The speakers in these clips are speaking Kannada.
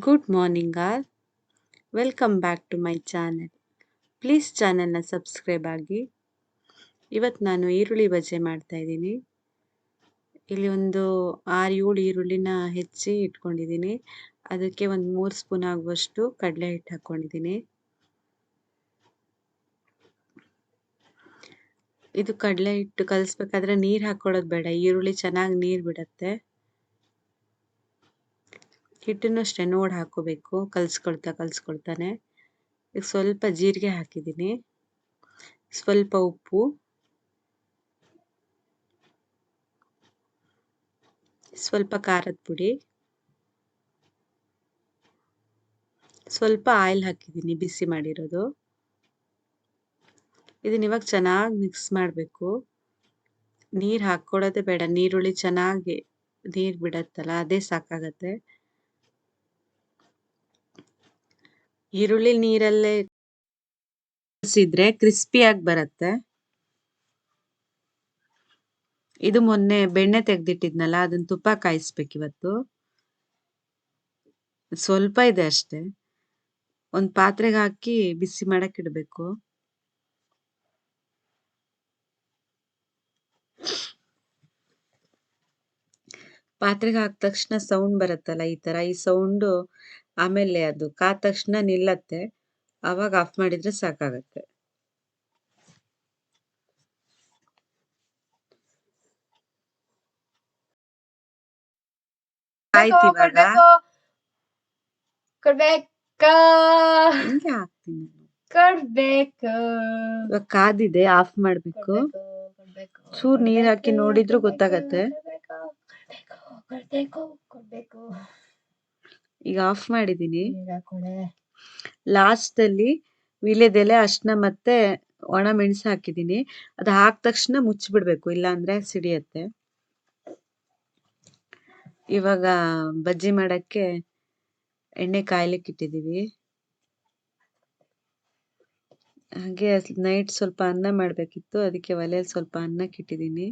Good morning all. Welcome back to my channel. Please ಚಾನೆಲ್ನ ಸಬ್ಸ್ಕ್ರೈಬ್ ಆಗಿ. ಇವತ್ತು ನಾನು ಈರುಳ್ಳಿ ಬಜೆ ಮಾಡ್ತಾ ಇದ್ದೀನಿ. ಇಲ್ಲಿ ಒಂದು 6-7 ಈರುಳ್ಳಿನ ಹೆಚ್ಚಿ ಇಟ್ಕೊಂಡಿದ್ದೀನಿ. ಅದಕ್ಕೆ ಒಂದು 3 ಸ್ಪೂನ್ ಆಗುವಷ್ಟು ಕಡಲೆ ಹಿಟ್ಟು ಹಾಕ್ಕೊಂಡಿದ್ದೀನಿ. ಇದು ಕಡಲೆ ಹಿಟ್ಟು ಕಲಿಸ್ಬೇಕಾದ್ರೆ ನೀರು ಹಾಕ್ಕೊಳ್ಳೋದು ಬೇಡ, ಈರುಳ್ಳಿ ಚೆನ್ನಾಗಿ ನೀರು ಬಿಡುತ್ತೆ. ಹಿಟ್ಟನ್ನು ಅಷ್ಟೇ ನೋಡಿ ಹಾಕೋಬೇಕು, ಕಲಿಸ್ಕೊಳ್ತಾನೆ. ಈಗ ಸ್ವಲ್ಪ ಜೀರಿಗೆ ಹಾಕಿದ್ದೀನಿ, ಸ್ವಲ್ಪ ಉಪ್ಪು, ಸ್ವಲ್ಪ ಖಾರದ ಪುಡಿ, ಸ್ವಲ್ಪ ಆಯಿಲ್ ಹಾಕಿದ್ದೀನಿ ಬಿಸಿ ಮಾಡಿರೋದು. ಇದನ್ನ ಇವಾಗ ಚೆನ್ನಾಗಿ ಮಿಕ್ಸ್ ಮಾಡಬೇಕು. ನೀರು ಹಾಕ್ಕೊಳ್ಳೋದೇ ಬೇಡ, ನೀರುಳ್ಳಿ ಚೆನ್ನಾಗಿ ನೀರು ಬಿಡತ್ತಲ್ಲ ಅದೇ ಸಾಕಾಗತ್ತೆ. ಈರುಳ್ಳಿ ನೀರಲ್ಲೇ ಕಲಿಸಿದ್ರೆ ಕ್ರಿಸ್ಪಿಯಾಗಿ ಬರುತ್ತೆ. ಇದು ಮೊನ್ನೆ ಬೆಣ್ಣೆ ತೆಗೆದಿಟ್ಟಿದ್ನಲ್ಲ, ಅದನ್ನ ತುಪ್ಪ ಕಾಯಿಸ್ಬೇಕಿವತ್ತು. ಸ್ವಲ್ಪ ಇದೆ ಅಷ್ಟೇ. ಒಂದು ಪಾತ್ರೆಗೆ ಹಾಕಿ ಬಿಸಿ ಮಾಡಕ್ಕೆ ಇಡಬೇಕು. ಪಾತ್ರೆಗೆ ಹಾಕಿದ ತಕ್ಷಣ ಸೌಂಡ್ ಬರುತ್ತಲ್ಲ, ಈ ಸೌಂಡು ಆಮೇಲೆ ಅದು ಕಾದ ತಕ್ಷಣ ನಿಲ್ಲತ್ತೆ. ಆವಾಗ ಆಫ್ ಮಾಡಿದ್ರೆ ಸಾಕಾಗತ್ತೆ. ಆಯ್ತು, ಇವಾಗ ಹಿಂಗೆ ಹಾಕ್ತೀನಿ. ಇವಾಗ ಕಾದಿದೆ, ಆಫ್ ಮಾಡ್ಬೇಕು. ಚೂರ್ ನೀರ್ ಹಾಕಿ ನೋಡಿದ್ರು ಗೊತ್ತಾಗತ್ತೆ. ಈಗ ಆಫ್ ಮಾಡಿದೀನಿ. ಲಾಸ್ಟ್ ಅಲ್ಲಿ ವೀಳ್ಯದೆಲೆ, ಅರ್ಶಿನ ಮತ್ತೆ ಒಣ ಮೆಣಸು ಹಾಕಿದೀನಿ. ಅದು ಹಾಕಿದ ತಕ್ಷಣ ಮುಚ್ಚಿಬಿಡ್ಬೇಕು, ಇಲ್ಲ ಅಂದ್ರೆ ಸಿಡಿಯತ್ತೆ. ಇವಾಗ ಬಜ್ಜಿ ಮಾಡಕ್ಕೆ ಎಣ್ಣೆ ಕಾಯ್ಲಿಕ್ಕೆ ಇಟ್ಟಿದೀವಿ. ಹಾಗೆ ನೈಟ್ ಸ್ವಲ್ಪ ಅನ್ನ ಮಾಡಬೇಕಿತ್ತು, ಅದಕ್ಕೆ ಒಲೆಯಲ್ಲಿ ಸ್ವಲ್ಪ ಅನ್ನಕ್ಕೆ ಇಟ್ಟಿದ್ದೀನಿ.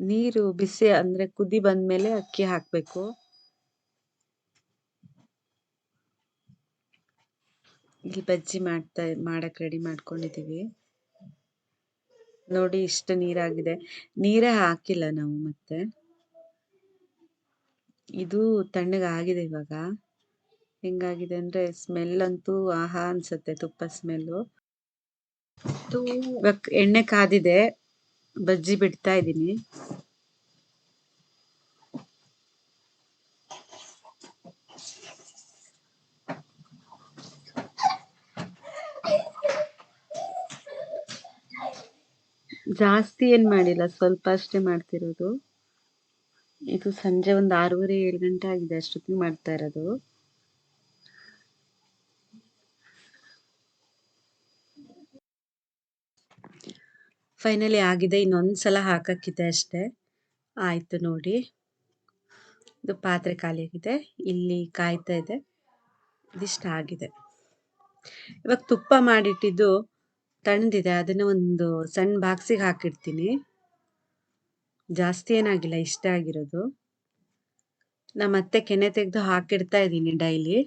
ನೀರು ಬಿಸಿ ಅಂದ್ರೆ ಕುದಿ ಬಂದ್ಮೇಲೆ ಅಕ್ಕಿ ಹಾಕ್ಬೇಕು. ಇಲ್ಲಿ ಬಜ್ಜಿ ಮಾಡಕ್ ರೆಡಿ ಮಾಡ್ಕೊಂಡಿದೀವಿ. ನೋಡಿ, ಇಷ್ಟು ನೀರಾಗಿದೆ. ನೀರೇ ಹಾಕಿಲ್ಲ ನಾವು ಮತ್ತೆ. ಇದು ತಣ್ಣಗಾಗಿದೆ ಇವಾಗ. ಹೆಂಗಾಗಿದೆ ಅಂದ್ರೆ ಸ್ಮೆಲ್ ಅಂತೂ ಆಹಾ ಅನ್ಸುತ್ತೆ, ತುಪ್ಪ ಸ್ಮೆಲ್ಲು. ಇವಾಗ ಎಣ್ಣೆ ಕಾದಿದೆ, ಬಜ್ಜಿ ಬಿಡ್ತಾ ಇದ್ದೀನಿ. ಜಾಸ್ತಿ ಏನ್ ಮಾಡಿಲ್ಲ, ಸ್ವಲ್ಪ ಅಷ್ಟೇ ಮಾಡ್ತಿರೋದು. ಇದು ಸಂಜೆ ಒಂದು 6:30-7 ಗಂಟೆ ಆಗಿದೆ, ಅಷ್ಟೊತ್ತಿಗೆ ಮಾಡ್ತಾ ಇರೋದು. ಫೈನಲಿ ಆಗಿದೆ, ಇನ್ನೊಂದ್ಸಲ ಹಾಕಕ್ಕಿದೆ ಅಷ್ಟೇ. ಆಯ್ತು ನೋಡಿ, ಇದು ಪಾತ್ರೆ ಖಾಲಿ ಆಗಿದೆ, ಇಲ್ಲಿ ಕಾಯ್ತಾ ಇದೆ. ಇದಿಷ್ಟ ಆಗಿದೆ. ಇವಾಗ ತುಪ್ಪ ಮಾಡಿಟ್ಟಿದ್ದು ತಣ್ಣದಿದೆ, ಅದನ್ನ ಒಂದು ಸಣ್ಣ ಬಾಕ್ಸಿಗೆ ಹಾಕಿಡ್ತೀನಿ. ಜಾಸ್ತಿ ಏನಾಗಿಲ್ಲ, ಇಷ್ಟ ಆಗಿರೋದು. ನಾ ಮತ್ತೆ ಕೆನೆ ತೆಗೆದು ಹಾಕಿಡ್ತಾ ಇದ್ದೀನಿ ಡೈಲಿ.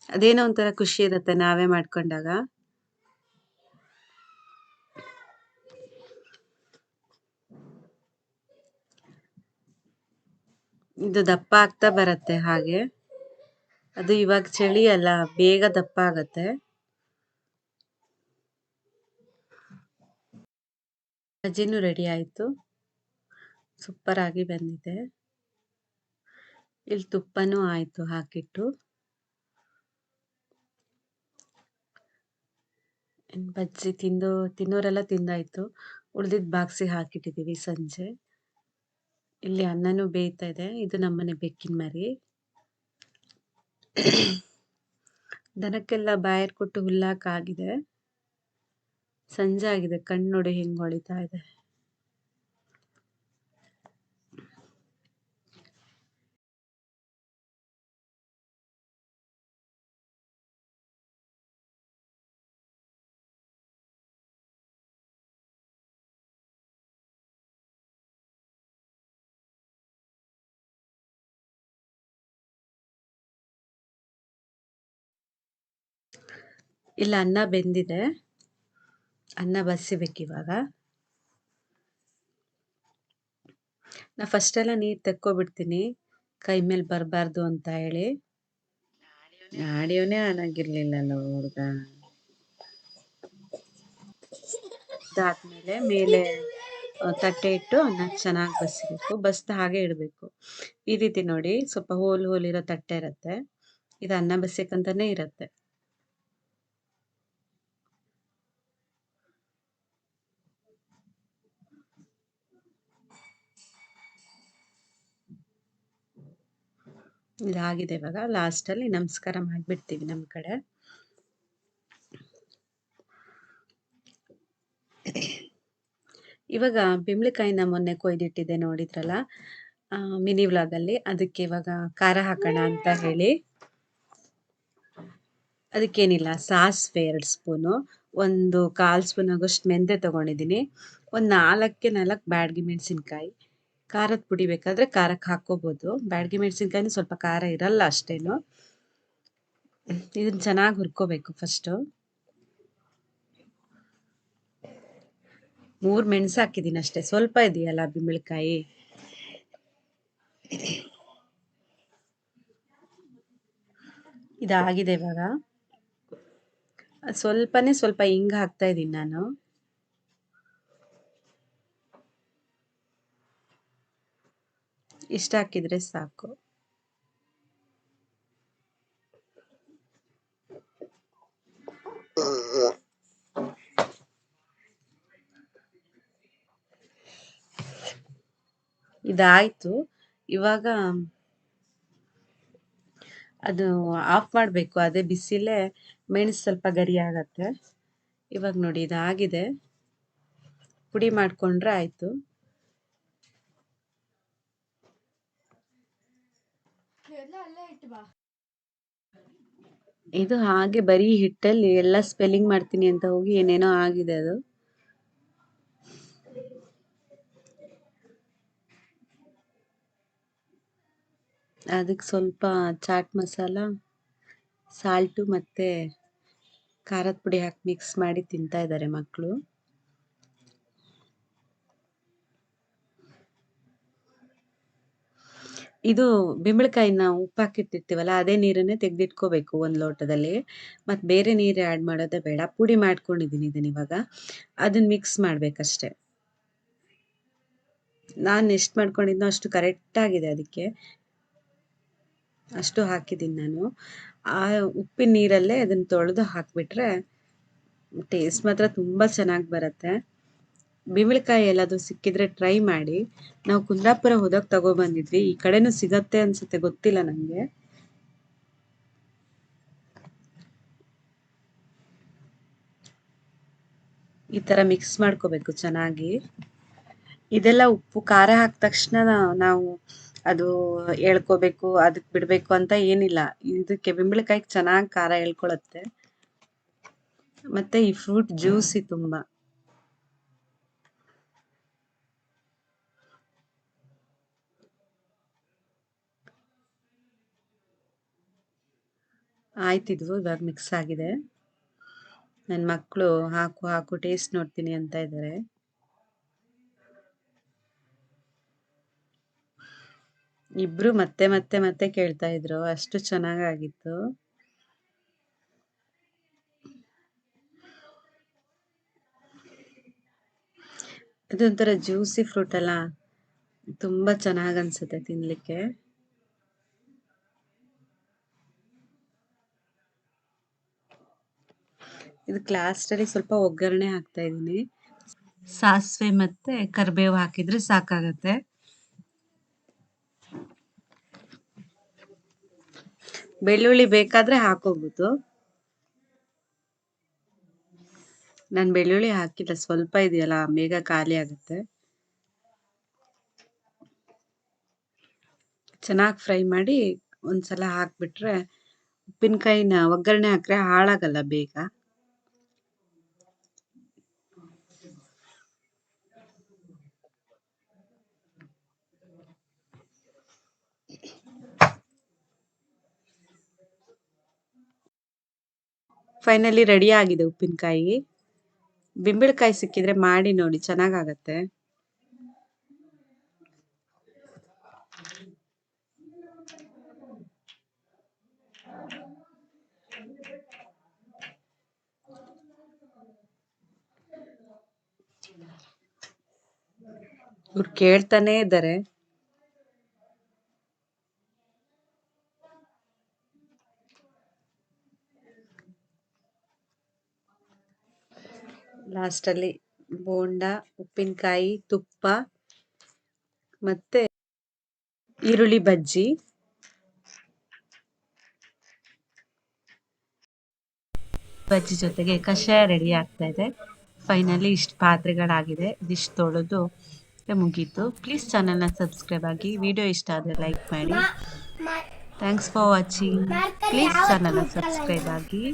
ಅದೇನೋ ಒಂಥರ ಖುಷಿ ಇರುತ್ತೆ ನಾವೇ ಮಾಡ್ಕೊಂಡಾಗ. ಇದು ದಪ್ಪ ಆಗ್ತಾ ಬರುತ್ತೆ ಹಾಗೆ. ಅದು ಇವಾಗ ಚಳಿ ಅಲ್ಲ, ಬೇಗ ದಪ್ಪ ಆಗತ್ತೆ. ಬಜ್ಜಿನೂ ರೆಡಿ ಆಯ್ತು, ಸೂಪರ್ ಆಗಿ ಬಂದಿದೆ. ಇಲ್ಲಿ ತುಪ್ಪನೂ ಆಯ್ತು ಹಾಕಿಟ್ಟು. ಬಜ್ಜಿ ತಿನ್ನೋರೆಲ್ಲ ತಿಂದಾಯ್ತು. ಉಳ್ದಿದ್ ಬಾಕ್ಸಿಗೆ ಹಾಕಿಟ್ಟಿದೀವಿ ಸಂಜೆ. ಇಲ್ಲಿ ಅನ್ನನೂ ಬೇಯ್ತಾ ಇದೆ. ಇದು ನಮ್ಮನೆ ಬೆಕ್ಕಿನ ಮರಿ. ದನಕ್ಕೆಲ್ಲ ಬಾಯರ್ ಕೊಟ್ಟು ಹುಲ್ಲಾಕಾಗಿದೆ. ಸಂಜೆ ಆಗಿದೆ, ಕಣ್ಣು ನೋಡಿ ಹೆಂಗ್ ಹೊಳಿತಾ ಇದೆ. ಇಲ್ಲ, ಅನ್ನ ಬೆಂದಿದೆ. ಅನ್ನ ಬಸಿಬೇಕಿವಾಗ. ನಾ ಫಸ್ಟೆಲ್ಲ ನೀರು ತೆಕ್ಕೊಬಿಡ್ತೀನಿ, ಕೈ ಮೇಲೆ ಬರಬಾರ್ದು ಅಂತ ಹೇಳಿ. ಆಡಿಯೋನೇ ಆನ್ ಆಗಿರ್ಲಿಲ್ಲಲ್ಲ ಹುಡುಗ. ಅದಾದ್ಮೇಲೆ ಮೇಲೆ ತಟ್ಟೆ ಇಟ್ಟು ಅನ್ನ ಚೆನ್ನಾಗಿ ಬಸಿಬೇಕು. ಬಸ್ದು ಹಾಗೆ ಇಡಬೇಕು. ಈ ರೀತಿ ನೋಡಿ, ಸ್ವಲ್ಪ ಹೋಲ್ ಇರೋ ತಟ್ಟೆ ಇರುತ್ತೆ. ಇದು ಅನ್ನ ಬಸಿಯಕ್ಕಂತಾನೆ ಇರುತ್ತೆ. ಇದಾಗಿದೆ. ಇವಾಗ ಲಾಸ್ಟಲ್ಲಿ ನಮಸ್ಕಾರ ಮಾಡಿಬಿಡ್ತೀವಿ ನಮ್ಮ ಕಡೆ. ಇವಾಗ ಬಿಂಬಳಕಾಯಿನ ಮೊನ್ನೆ ಕೊಯ್ದಿಟ್ಟಿದ್ದೆ ನೋಡಿದ್ರಲ್ಲ ಮಿನಿ ವ್ಲಾಗಲ್ಲಿ. ಅದಕ್ಕೆ ಇವಾಗ ಖಾರ ಹಾಕೋಣ ಅಂತ ಹೇಳಿ, ಅದಕ್ಕೇನಿಲ್ಲ, ಸಾಸಿವೆ 2 ಸ್ಪೂನು, ಒಂದು 1/4 ಸ್ಪೂನ್ ಆಗೋಷ್ಟು ಮೆಂತೆ ತೊಗೊಂಡಿದ್ದೀನಿ, ಒಂದು 4 ಬ್ಯಾಡಗಿ ಮೆಣಸಿನ್ಕಾಯಿ. ಖಾರದ ಪುಡಿ ಬೇಕಾದರೆ ಖಾರಕ್ಕೆ ಹಾಕ್ಕೋಬೋದು. ಬ್ಯಾಡಗಿ ಮೆಣಸಿನ್ಕಾಯಿನೂ ಸ್ವಲ್ಪ ಖಾರ ಇರಲ್ಲ ಅಷ್ಟೇನು. ಇದನ್ನು ಚೆನ್ನಾಗಿ ಹುರ್ಕೋಬೇಕು. ಫಸ್ಟು 3 ಮೆಣಸು ಹಾಕಿದ್ದೀನಿ ಅಷ್ಟೇ, ಸ್ವಲ್ಪ ಇದೆಯಲ್ಲ ಬಿಂಬಳಕಾಯಿ. ಇದಾಗಿದೆ. ಇವಾಗ ಸ್ವಲ್ಪ ಹಿಂಗೆ ಹಾಕ್ತಾ ಇದ್ದೀನಿ ನಾನು. ಇಷ್ಟ ಹಾಕಿದ್ರೆ ಸಾಕು. ಇದಾಯ್ತು. ಇವಾಗ ಅದು ಆಫ್ ಮಾಡಬೇಕು. ಅದೇ ಬಿಸಿಲೇ ಮೆಣಸು ಸ್ವಲ್ಪ ಗರಿ ಆಗತ್ತೆ. ಇವಾಗ ನೋಡಿ, ಇದಾಗಿದೆ. ಪುಡಿ ಮಾಡಿಕೊಂಡ್ರೆ ಆಯಿತು. ಇದು ಹಾಗೆ ಬರೀ ಹಿಟ್ಟಲ್ಲಿ ಎಲ್ಲ ಸ್ಪೆಲ್ಲಿಂಗ್ ಮಾಡ್ತೀನಿ ಅಂತ ಹೋಗಿ ಏನೇನೋ ಆಗಿದೆ ಅದು. ಅದಕ್ಕೆ ಸ್ವಲ್ಪ ಚಾಟ್ ಮಸಾಲ, ಸಾಲ್ಟು ಮತ್ತು ಖಾರದ ಪುಡಿ ಹಾಕಿ ಮಿಕ್ಸ್ ಮಾಡಿ ತಿಂತಾ ಇದ್ದಾರೆ ಮಕ್ಕಳು. ಇದು ಬಿಂಬಳಕಾಯಿನ ಉಪ್ಪು ಹಾಕಿಟ್ಟಿರ್ತೀವಲ್ಲ, ಅದೇ ನೀರನ್ನೇ ತೆಗೆದಿಟ್ಕೋಬೇಕು ಒಂದು ಲೋಟದಲ್ಲಿ. ಮತ್ತು ಬೇರೆ ನೀರು ಆ್ಯಡ್ ಮಾಡೋದೇ ಬೇಡ. ಪುಡಿ ಮಾಡ್ಕೊಂಡಿದ್ದೀನಿ ಇದನ್ನ. ಇವಾಗ ಅದನ್ನು ಮಿಕ್ಸ್ ಮಾಡಬೇಕಷ್ಟೆ. ನಾನು ಎಷ್ಟು ಮಾಡ್ಕೊಂಡಿದ್ನೋ ಅಷ್ಟು ಕರೆಕ್ಟಾಗಿದೆ. ಅದಕ್ಕೆ ಅಷ್ಟು ಹಾಕಿದ್ದೀನಿ ನಾನು. ಆ ಉಪ್ಪಿನ ನೀರಲ್ಲೇ ಅದನ್ನು ತೊಳೆದು ಹಾಕಿಬಿಟ್ರೆ ಟೇಸ್ಟ್ ಮಾತ್ರ ತುಂಬ ಚೆನ್ನಾಗಿ ಬರುತ್ತೆ. ಬಿಂಬಳಕಾಯಿ ಎಲ್ಲಾದರೂ ಸಿಕ್ಕಿದ್ರೆ ಟ್ರೈ ಮಾಡಿ. ನಾವು ಕುಂದಾಪುರ ಹೋದಾಗ ತಗೊಬಂದಿದ್ವಿ. ಈ ಕಡೆನೂ ಸಿಗತ್ತೆ ಅನ್ಸುತ್ತೆ, ಗೊತ್ತಿಲ್ಲ ನನಗೆ. ಈ ಥರ ಮಿಕ್ಸ್ ಮಾಡ್ಕೋಬೇಕು ಚೆನ್ನಾಗಿ. ಇದೆಲ್ಲ ಉಪ್ಪು ಖಾರ ಹಾಕಿದ ತಕ್ಷಣ ನಾವು ಅದು ಎಳ್ಕೋಬೇಕು, ಅದಕ್ಕೆ ಬಿಡಬೇಕು ಅಂತ ಏನಿಲ್ಲ. ಇದಕ್ಕೆ ಬಿಂಬಳಕಾಯಿಗೆ ಚೆನ್ನಾಗಿ ಖಾರ ಎಳ್ಕೊಳತ್ತೆ. ಮತ್ತು ಈ ಫ್ರೂಟ್ ಜ್ಯೂಸಿ ತುಂಬ. ಆಯ್ತಿದ್ವು. ಇವಾಗ ಮಿಕ್ಸ್ ಆಗಿದೆ. ನನ್ನ ಮಕ್ಕಳು ಹಾಕು ಟೇಸ್ಟ್ ನೋಡ್ತೀನಿ ಅಂತ ಇದ್ದಾರೆ. ಇಬ್ರು ಮತ್ತೆ ಕೇಳ್ತಾ ಇದ್ರು, ಅಷ್ಟು ಚೆನ್ನಾಗಾಗಿತ್ತು. ಇದೊಂಥರ ಜ್ಯೂಸಿ ಫ್ರೂಟ್ ಅಲ್ಲ, ತುಂಬ ಚೆನ್ನಾಗಿ ಅನ್ಸುತ್ತೆ ತಿನ್ಲಿಕ್ಕೆ. ಇದಕ್ಕೆ ಲಾಸ್ಟಲ್ಲಿ ಸ್ವಲ್ಪ ಒಗ್ಗರಣೆ ಹಾಕ್ತಾ ಇದ್ದೀನಿ. ಸಾಸಿವೆ ಮತ್ತು ಕರಿಬೇವು ಹಾಕಿದರೆ ಸಾಕಾಗತ್ತೆ. ಬೆಳ್ಳುಳ್ಳಿ ಬೇಕಾದರೆ ಹಾಕೋಬೋದು. ನಾನು ಬೆಳ್ಳುಳ್ಳಿ ಹಾಕಿಲ್ಲ, ಸ್ವಲ್ಪ ಇದೆಯಲ್ಲ ಬೇಗ ಖಾಲಿ ಆಗುತ್ತೆ. ಚೆನ್ನಾಗಿ ಫ್ರೈ ಮಾಡಿ ಒಂದ್ಸಲ ಹಾಕಿಬಿಟ್ರೆ, ಉಪ್ಪಿನಕಾಯಿನ ಒಗ್ಗರಣೆ ಹಾಕಿದ್ರೆ ಹಾಳಾಗಲ್ಲ ಬೇಗ. ಫೈನಲಿ ರೆಡಿ ಆಗಿದೆ ಉಪ್ಪಿನಕಾಯಿ. ಬಿಂಬಳಕಾಯಿ ಸಿಕ್ಕಿದ್ರೆ ಮಾಡಿ ನೋಡಿ, ಚೆನ್ನಾಗಾಗತ್ತೆ. ಇವ್ರು ಕೇಳ್ತಾನೆ ಇದ್ದಾರೆ. ಲಾಸ್ಟಲ್ಲಿ ಬೋಂಡ, ಉಪ್ಪಿನಕಾಯಿ, ತುಪ್ಪ ಮತ್ತೆ ಈರುಳ್ಳಿ ಬಜ್ಜಿ. ಬಜ್ಜಿ ಜೊತೆಗೆ ಕಷಾಯ ರೆಡಿ ಆಗ್ತಾ ಇದೆ. ಫೈನಲಿ ಇಷ್ಟು ಪಾತ್ರೆಗಳಾಗಿದೆ. ಇದಿಷ್ಟು ತೊಳೆದು ಮುಗೀತು. ಪ್ಲೀಸ್ ಚಾನಲ್ನ ಸಬ್ಸ್ಕ್ರೈಬ್ ಆಗಿ. ವಿಡಿಯೋ ಇಷ್ಟ ಆದರೆ ಲೈಕ್ ಮಾಡಿ. Thanks for watching. ಪ್ಲೀಸ್ ಚಾನಲ್ನ ಸಬ್ಸ್ಕ್ರೈಬ್ ಆಗಿ.